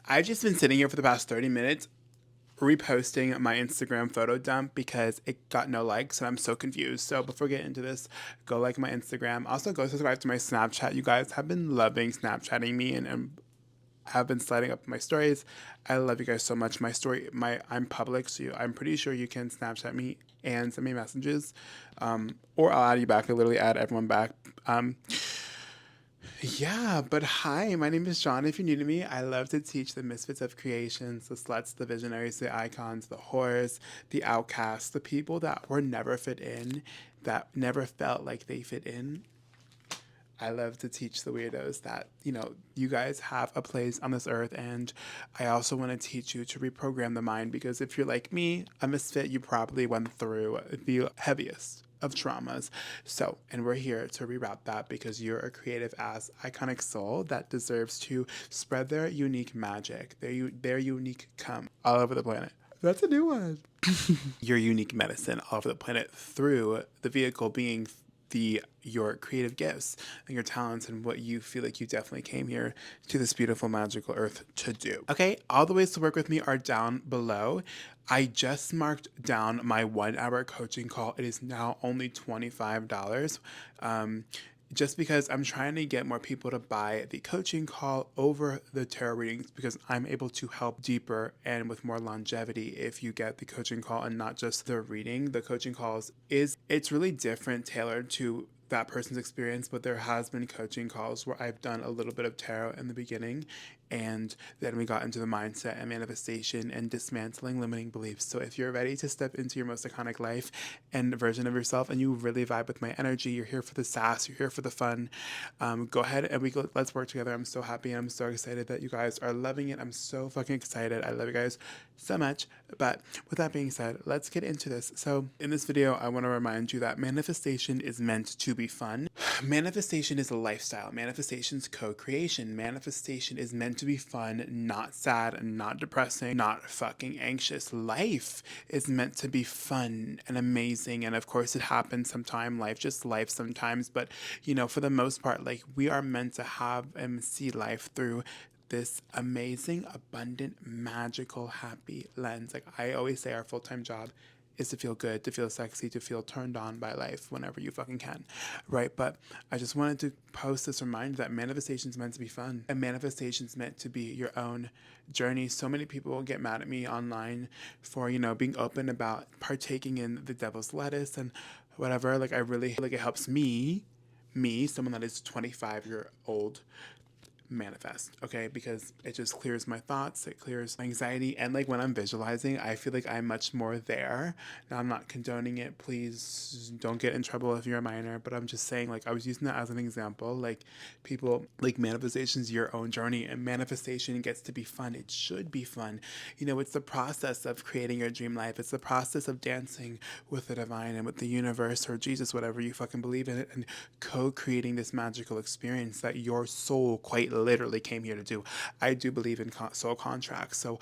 I've just been sitting here for the past 30 minutes reposting my Instagram photo dump because it got no likes and I'm so confused. So before we get into this, go like my Instagram. Also go subscribe to my Snapchat. You guys have been loving Snapchatting me and have been sliding up my stories. I love you guys so much. I'm public, so I'm pretty sure you can Snapchat me and send me messages, or I'll add you back. I literally add everyone back. Yeah, but hi, my name is John. If you're new to me, I love to teach the misfits of creations, the sluts, the visionaries, the icons, the whores, the outcasts, the people that were never fit in, that never felt like they fit in. I love to teach the weirdos that, you guys have a place on this earth. And I also want to teach you to reprogram the mind because if you're like me, a misfit, you probably went through the heaviest of traumas. So, and we're here to reroute that because you're a creative ass, iconic soul that deserves to spread their unique magic, their unique come all over the planet. That's a new one. Your unique medicine all over the planet through the vehicle being your creative gifts and your talents and what you feel like you definitely came here to this beautiful magical earth to do. Okay, all the ways to work with me are down below. I just marked down my 1 hour coaching call. It is now only $25. Just because I'm trying to get more people to buy the coaching call over the tarot readings because I'm able to help deeper and with more longevity if you get the coaching call and not just the reading. The coaching calls it's really different, tailored to that person's experience, but there has been coaching calls where I've done a little bit of tarot in the beginning and then we got into the mindset and manifestation and dismantling limiting beliefs. So if you're ready to step into your most iconic life and version of yourself and you really vibe with my energy, you're here for the sass, you're here for the fun, go ahead and let's work together. I'm so happy and I'm so excited that you guys are loving it. I'm so fucking excited. I love you guys so much. But with that being said, let's get into this. So in this video, I want to remind you that manifestation is meant to be fun. Manifestation is a lifestyle. Manifestation is co-creation. Manifestation is meant to be fun, not sad, not depressing, not fucking anxious. Life is meant to be fun and amazing. And of course it happens sometime. Life just life sometimes. But for the most part, like we are meant to have and see life through this amazing, abundant, magical, happy lens. Like I always say, our full-time job is to feel good, to feel sexy, to feel turned on by life whenever you fucking can, right? But I just wanted to post this reminder that manifestation is meant to be fun and manifestation is meant to be your own journey. So many people get mad at me online for, being open about partaking in the devil's lettuce and whatever. Like I really, like it helps me, someone that is 25-year-old manifest, okay? Because it just clears my thoughts, it clears my anxiety, and like when I'm visualizing, I feel like I'm much more there. Now I'm not condoning it, please don't get in trouble if you're a minor, but I'm just saying, like I was using that as an example. Like people, like manifestation's your own journey and manifestation gets to be fun. It should be fun. It's the process of creating your dream life. It's the process of dancing with the divine and with the universe or Jesus, whatever you fucking believe in it, and co-creating this magical experience that your soul quite literally came here to do. I do believe in soul contracts. So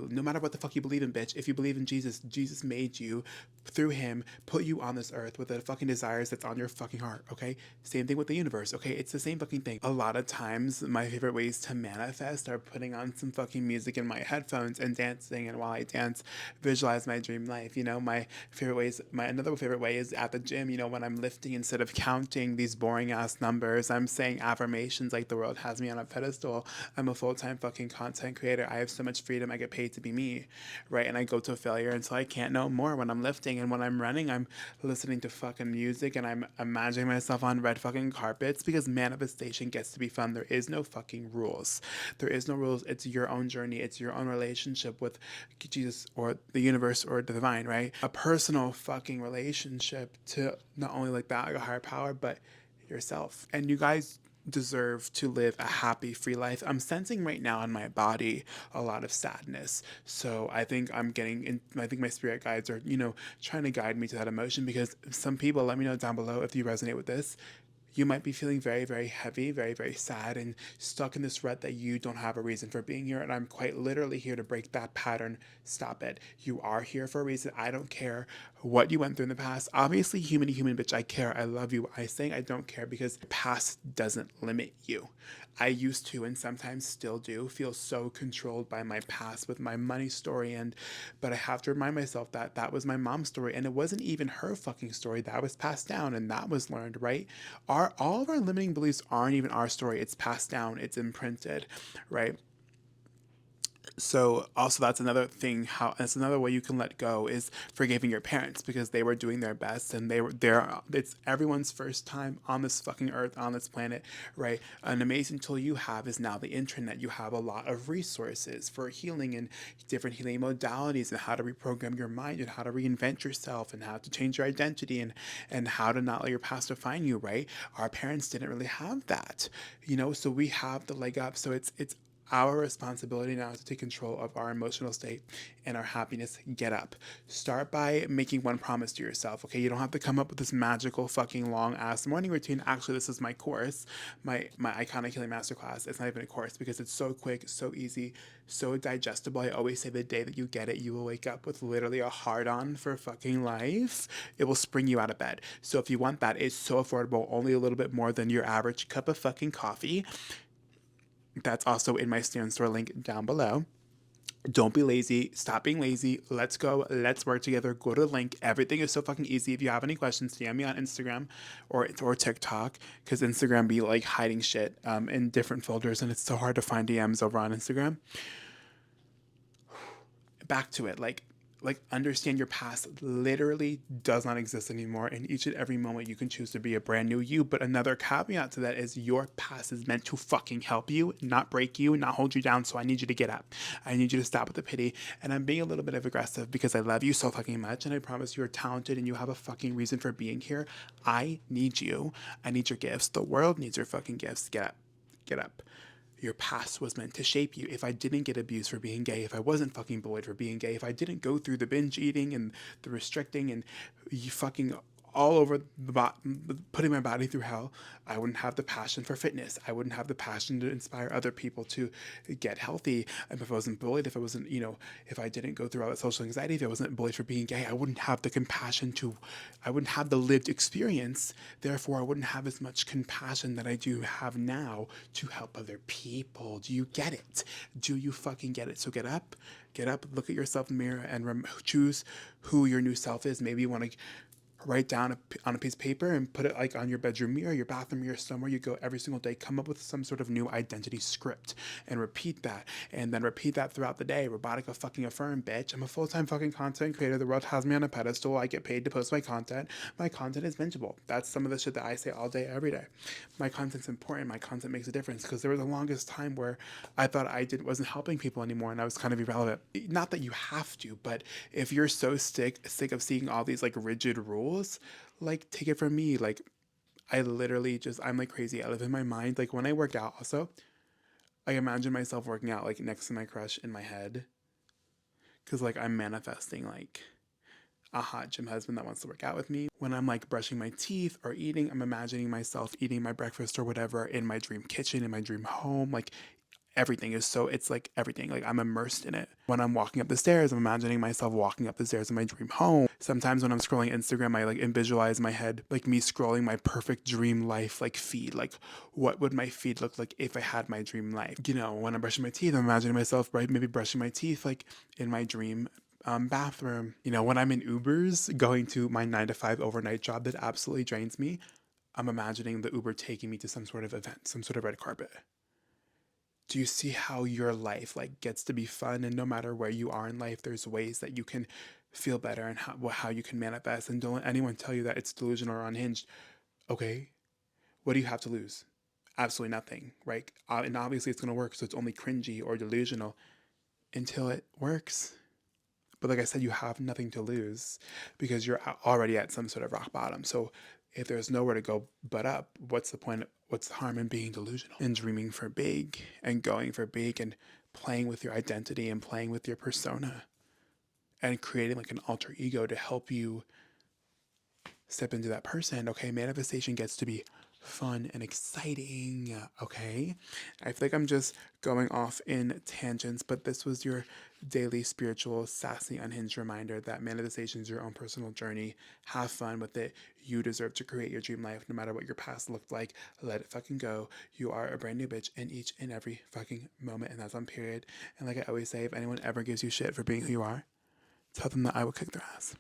no matter what the fuck you believe in, bitch, if you believe in Jesus, Jesus made you through him, put you on this earth with the fucking desires that's on your fucking heart, okay? Same thing with the universe, okay? It's the same fucking thing. A lot of times, my favorite ways to manifest are putting on some fucking music in my headphones and dancing, and while I dance, visualize my dream life. Another favorite way is at the gym, when I'm lifting, instead of counting these boring ass numbers, I'm saying affirmations like the world has me on a pedestal. I'm a full-time fucking content creator. I have so much freedom. I get paid to be me, right? And I go to failure until I can't no more. When I'm lifting and when I'm running, I'm listening to fucking music and I'm imagining myself on red fucking carpets because manifestation gets to be fun. There is no fucking rules. There is no rules. It's your own journey. It's your own relationship with Jesus or the universe or the divine, right? A personal fucking relationship to not only like that, like a higher power, but yourself. And you guys deserve to live a happy, free life. I'm sensing right now in my body a lot of sadness. So I think I think my spirit guides are, trying to guide me to that emotion because some people, let me know down below if you resonate with this. You might be feeling very, very heavy, very, very sad, and stuck in this rut that you don't have a reason for being here. And I'm quite literally here to break that pattern. Stop it. You are here for a reason. I don't care what you went through in the past. Obviously, human to human, bitch, I care. I love you. I saying I don't care because the past doesn't limit you. I used to, and sometimes still do, feel so controlled by my past with my money story. But I have to remind myself that that was my mom's story, and it wasn't even her fucking story. That was passed down, and that was learned, right? All of our limiting beliefs aren't even our story. It's passed down. It's imprinted, right? So also that's another thing, how that's another way you can let go is forgiving your parents because they were doing their best and they were there. It's everyone's first time on this fucking earth, on this planet, right? An amazing tool you have is now the internet. You have a lot of resources for healing and different healing modalities and how to reprogram your mind and how to reinvent yourself and how to change your identity and how to not let your past define you, right? Our parents didn't really have that, so we have the leg up. So it's our responsibility now is to take control of our emotional state and our happiness. Get up. Start by making one promise to yourself. Okay, you don't have to come up with this magical fucking long ass morning routine. Actually, this is my course, my iconic healing masterclass. It's not even a course because it's so quick, so easy, so digestible. I always say the day that you get it, you will wake up with literally a hard on for fucking life. It will spring you out of bed. So if you want that, it's so affordable, only a little bit more than your average cup of fucking coffee. That's also in my Stand Store link down below. Don't be lazy. Stop being lazy. Let's go. Let's work together. Go to the link. Everything is so fucking easy. If you have any questions, DM me on Instagram or TikTok because Instagram be like hiding shit in different folders and it's so hard to find DMs over on Instagram. Back to it. Like understand your past literally does not exist anymore. In each and every moment you can choose to be a brand new you. But another caveat to that is your past is meant to fucking help you, not break you, not hold you down. So I need you to get up. I need you to stop with the pity. And I'm being a little bit of aggressive because I love you so fucking much and I promise you're talented and you have a fucking reason for being here. I need you. I need your gifts. The world needs your fucking gifts. Get up. Get up. Your past was meant to shape you. If I didn't get abused for being gay, if I wasn't fucking bullied for being gay, if I didn't go through the binge eating and the restricting and you fucking all over putting my body through hell, I wouldn't have the passion for fitness. I wouldn't have the passion to inspire other people to get healthy. And if I wasn't bullied, if I wasn't, if I didn't go through all that social anxiety, if I wasn't bullied for being gay, I wouldn't have the compassion I wouldn't have the lived experience. Therefore, I wouldn't have as much compassion that I do have now to help other people. Do you get it? Do you fucking get it? So get up, look at yourself in the mirror and choose who your new self is. Maybe you want to write down on a piece of paper and put it like on your bedroom mirror, your bathroom mirror, somewhere you go every single day. Come up with some sort of new identity script and repeat that. And then repeat that throughout the day. Robotica fucking affirm, bitch. I'm a full-time fucking content creator. The world has me on a pedestal. I get paid to post my content. My content is bingeable. That's some of the shit that I say all day, every day. My content's important. My content makes a difference because there was the longest time where I thought wasn't helping people anymore and I was kind of irrelevant. Not that you have to, but if you're so sick of seeing all these like rigid rules, like take it from me. Like I literally I'm like crazy. I live in my mind. Like when I work out also, I imagine myself working out like next to my crush in my head. Cause like I'm manifesting like a hot gym husband that wants to work out with me. When I'm like brushing my teeth or eating, I'm imagining myself eating my breakfast or whatever in my dream kitchen, in my dream home. Like everything is it's like everything, like I'm immersed in it. When I'm walking up the stairs, I'm imagining myself walking up the stairs in my dream home. Sometimes when I'm scrolling Instagram, I like visualize in my head like me scrolling my perfect dream life like feed. Like what would my feed look like if I had my dream life? When I'm brushing my teeth, I'm imagining myself maybe brushing my teeth like in my dream bathroom. When I'm in Ubers going to my 9 to 5 overnight job that absolutely drains me, I'm imagining the Uber taking me to some sort of event, some sort of red carpet. Do you see how your life like gets to be fun, and no matter where you are in life, there's ways that you can feel better and how you can manifest, and don't let anyone tell you that it's delusional or unhinged. Okay, what do you have to lose? Absolutely nothing, right? And obviously it's going to work, so it's only cringy or delusional until it works. But like I said, you have nothing to lose because you're already at some sort of rock bottom. So if there's nowhere to go but up, what's the point? What's the harm in being delusional and dreaming for big and going for big and playing with your identity and playing with your persona and creating like an alter ego to help you step into that person? Okay, manifestation gets to be fun and exciting. Okay, I feel like I'm just going off in tangents, but this was your daily spiritual sassy unhinged reminder that manifestation is your own personal journey. Have fun with it. You deserve to create your dream life no matter what your past looked like. Let it fucking go. You are a brand new bitch in each and every fucking moment, and that's on period. And like I always say, if anyone ever gives you shit for being who you are, tell them that I will kick their ass.